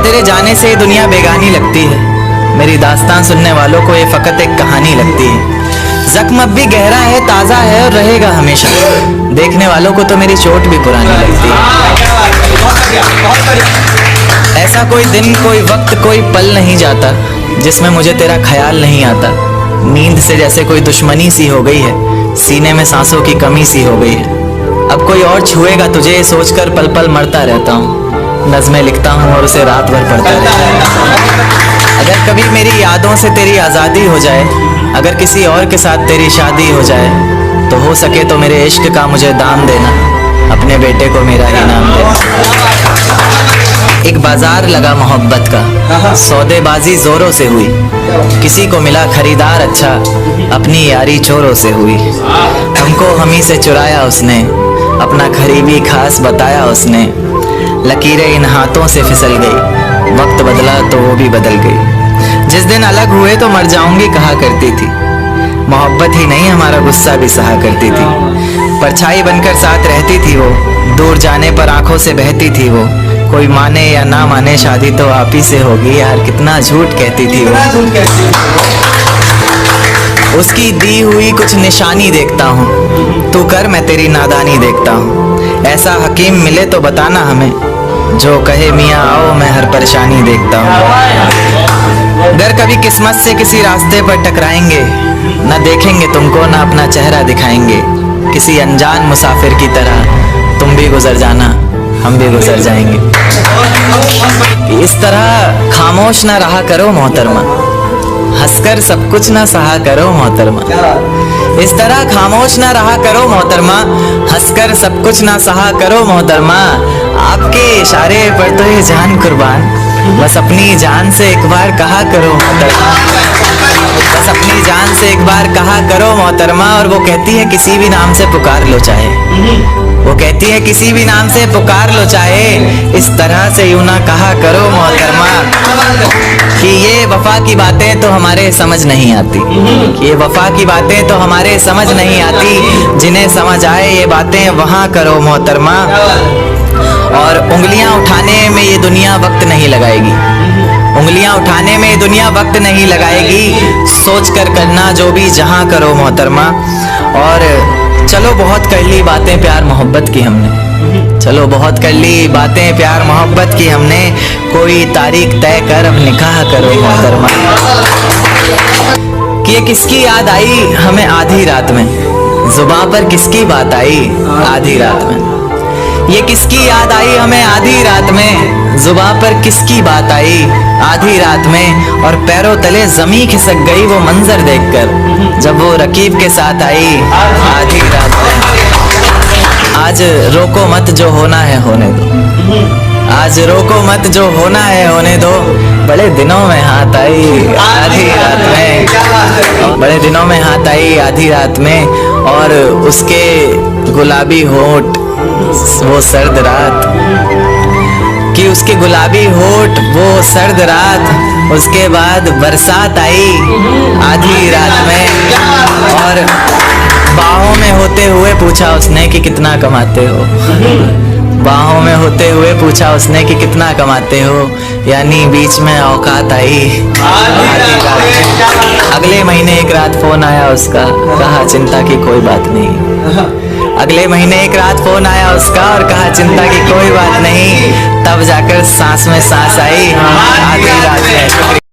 तेरे जाने से ये दुनिया बेगानी लगती है। मेरी दास्तान सुनने वालों को ये फकत एक कहानी लगती है। जख्म अब भी गहरा है, ताज़ा है और रहेगा हमेशा। देखने वालों को तो मेरी चोट भी पुरानी लगती है। ऐसा कोई दिन, कोई वक्त, कोई पल नहीं जाता जिसमें मुझे तेरा ख्याल नहीं आता। नींद से जैसे कोई दुश्मनी सी हो गई है, सीने में सांसों की कमी सी हो गई है। अब कोई और छुएगा तुझे सोचकर पल पल मरता रहता हूँ। नज़में लिखता हूँ और उसे रात भर पढ़ता रहता हूँ। अगर कभी मेरी यादों से तेरी आज़ादी हो जाए, अगर किसी और के साथ तेरी शादी हो जाए, तो हो सके तो मेरे इश्क का मुझे दाम देना, अपने बेटे को मेरा इनाम देना। एक बाजार लगा मोहब्बत का, सौदेबाजी जोरों से हुई। किसी को मिला खरीदार अच्छा, अपनी यारी चोरों से हुई। हमको हमी से चुराया उसने, अपना करीबी खास बताया उसने। लकीरें इन हाथों से फिसल गई, वक्त बदला तो वो भी बदल गई। जिस दिन अलग हुए तो मर जाऊंगी कहा करती थी। मोहब्बत ही नहीं हमारा गुस्सा भी सहा करती थी। परछाई बनकर साथ रहती थी वो, दूर जाने पर आंखों से बहती थी वो। कोई माने या ना माने शादी तो आप ही से होगी यार, कितना झूठ कहती थी वो। उसकी दी हुई कुछ निशानी देखता हूँ, तू कर मैं तेरी नादानी देखता हूँ। ऐसा हकीम मिले तो बताना हमें, जो कहे मियाँ आओ मैं हर परेशानी देखता हूँ। अगर कभी किस्मत से किसी रास्ते पर टकराएंगे, न देखेंगे तुमको ना अपना चेहरा दिखाएंगे। किसी अनजान मुसाफिर की तरह तुम भी गुजर जाना, हम भी गुजर जाएंगे। इस तरह खामोश ना रहा करो मोहतरमा, हंसकर सब कुछ ना सहा करो मोहतरमा। इस तरह खामोश ना रहा करो मोहतरमा, हंसकर सब कुछ ना सहा करो मोहतरमा। आपके इशारे पर तो ये जान कुर्बान, बस अपनी जान से एक बार कहा करो मोहतरमा। बस अपनी जान से एक बार कहा करो मोहतरमा। और वो कहती है किसी भी नाम से पुकार लो चाहे, वो कहती है किसी भी नाम से पुकार लो चाहे। इस तरह से यूं ना कहा करो मोहतरमा कि ये वफा की बातें तो हमारे समझ नहीं आती। ये वफा की बातें तो हमारे समझ नहीं आती। जिन्हें समझ आए ये बातें वहाँ करो मोहतरमा। और उंगलियां उठाने में ये दुनिया वक्त नहीं लगाएगी, उंगलियां उठाने में ये दुनिया वक्त नहीं लगाएगी। सोच कर करना जो भी जहां करो मोहतरमा। और चलो बहुत कर ली बातें प्यार मोहब्बत की हमने, चलो बहुत कर ली बातें प्यार मोहब्बत की हमने। कोई तारीख तय कर अब निकाह करो मोहतरमा। कि ये किसकी याद आई हमें आधी रात में, जुबां पर किसकी बात आई आधी रात में। ये किसकी याद आई हमें आधी रात में, जुबां पर किसकी बात आई आधी रात में। और पैरों तले जमी खिसक गई वो मंजर देखकर, जब वो रकीब के साथ आई आधी रात में। आज रोको मत जो होना है होने दो, आज रोको मत जो होना है होने दो। बड़े दिनों में हाथ आई आधी रात में, बड़े दिनों में हाथ आई आधी रात में। और उसके गुलाबी होठ वो सर्द रात, कि उसके गुलाबी होठ वो सर्द रात। उसके बाद बरसात आई आधी रात में। और बाहों में होते हुए पूछा उसने कि कितना कमाते हो, बाहों में होते हुए पूछा उसने कि कितना कमाते हो। यानी बीच में औकात आई आधी रात में। अगले महीने एक रात फोन आया उसका, कहा चिंता की कोई बात नहीं। अगले महीने एक रात फोन आया उसका और कहा चिंता की कोई बात नहीं। तब जाकर सांस में सांस आई